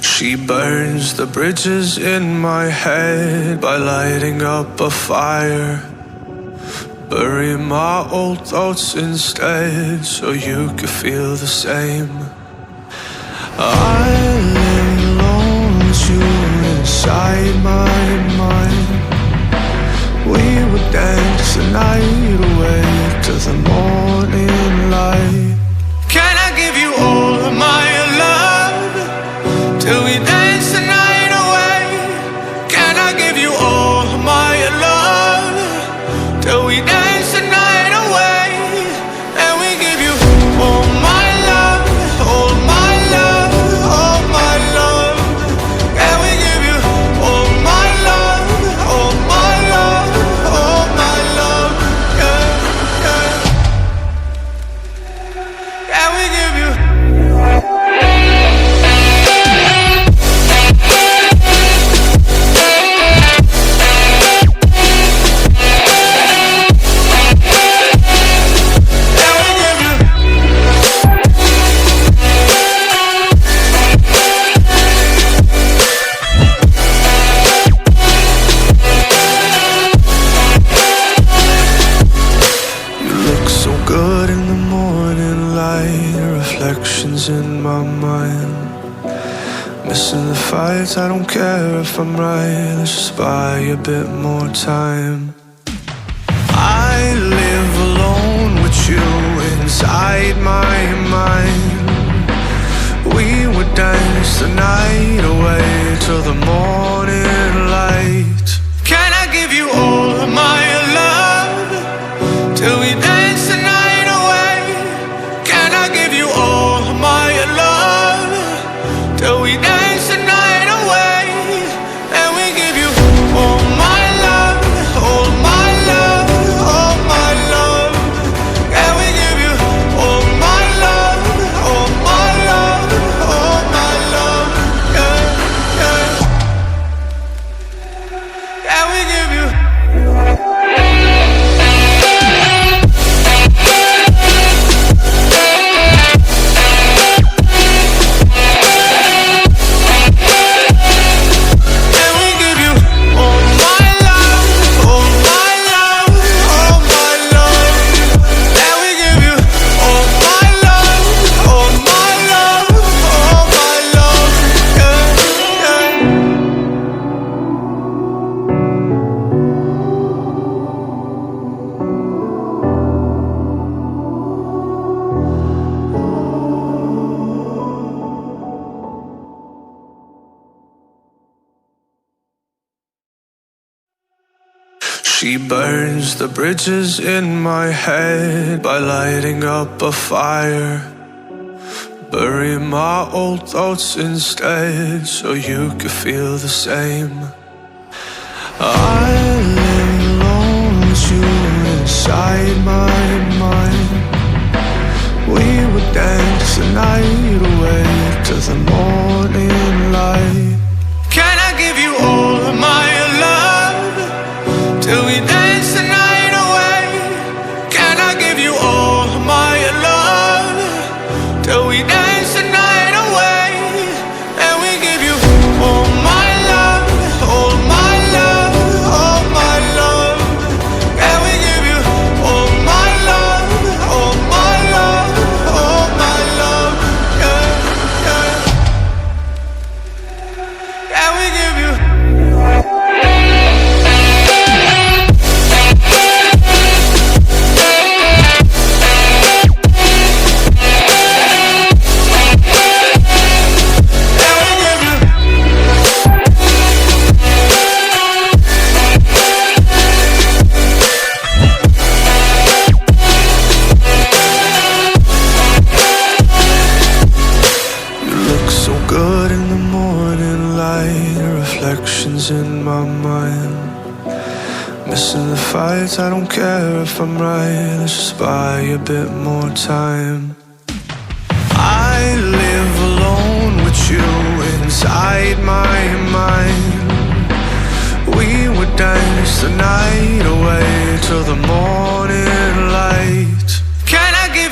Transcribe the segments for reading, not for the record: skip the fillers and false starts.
She burns the bridges in my head by lighting up a fire. Bury my old thoughts instead so you could feel the same. I lay alone with you inside my mind. We would dance the night away to the morning light. Can I give you all of my love till we dance the night away? Can I give you all of my love till we dance the night away? And we give you all my love, all my love, all my love. And we give you all my love, all my love, all my love. Yeah, yeah. And we give you. Good in the morning light, reflections in my mind. Missing the fights, I don't care if I'm right. Let's just buy a bit more time. I live alone with you inside my mind. We would dance the night away till the morning light. Can I give you all of my love till we dance the night away? Can I give you all of my love till we dance the night away? And we give you all my love, all my love, all my love. And we give you all my love, all my love, all my love. Yeah, yeah. And we give you. She burns the bridges in my head by lighting up a fire. Bury my old thoughts instead so you could feel the same. I lay alone with you inside my mind. We would dance the night away to the morning light. Can I give you all of my love till we dance the night away? Can I give you all of my love till we dance the night away? And we give you all my love, all my love, all my love. And we give you all my love, all my love, all my love. Yeah, yeah. And we give you. Good in the morning light, reflections in my mind. Missing the fights, I don't care if I'm right. Let's just buy a bit more time. I live alone with you inside my mind. We would dance the night away till the morning light. Can I give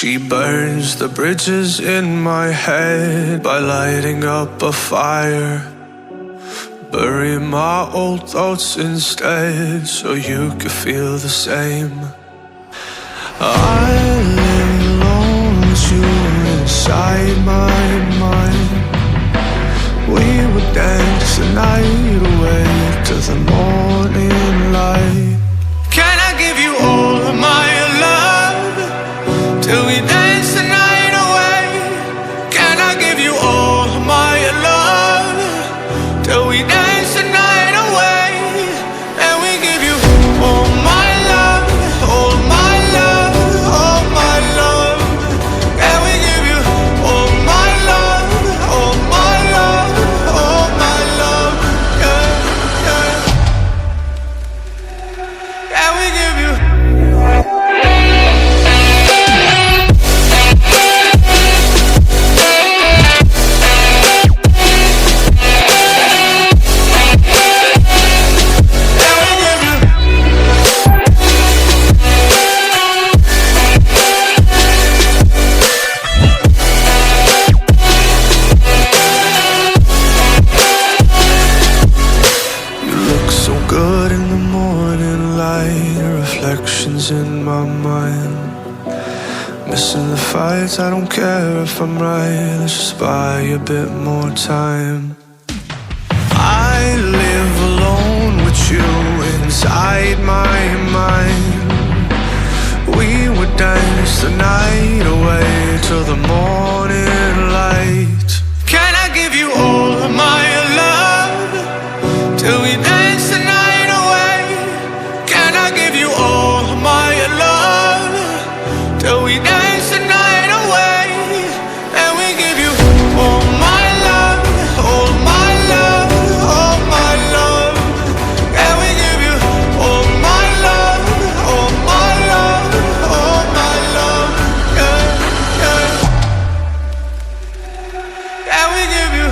She burns the bridges in my head by lighting up a fire. Bury my old thoughts instead so you could feel the same. I live alone with you inside my mind. We would dance the night away to the morning light. Can I give you all of my love till we dance the night away? Can I give you all of my love till we dance the night away? And we give you all my love, all my love, all my love. And we give you all my love, all my love, all my love. Yeah, yeah. And we give you. Good in the morning light, reflections in my mind. Missing the fights, I don't care if I'm right. Let's just buy a bit more time. I live alone with you inside my mind. We would dance the night away till the morning light. Can I give you all of my love till we dance the night away? Can I give you all of my love till we dance the night away? And we give you all my love, all my love, all my love. And we give you all my love, all my love, all my love. Yeah, yeah. And we give you.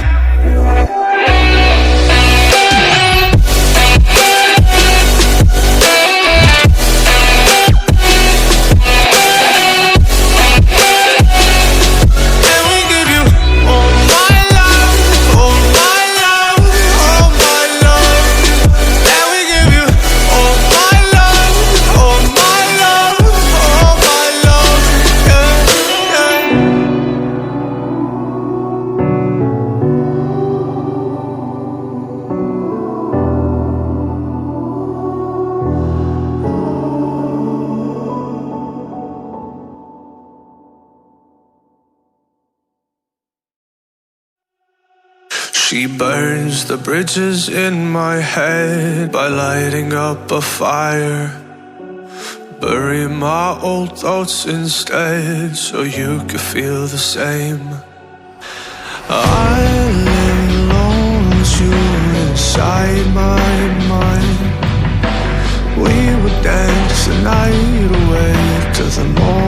She burns the bridges in my head by lighting up a fire. Bury my old thoughts instead so you could feel the same. I live alone with you inside my mind. We would dance the night away to the morning.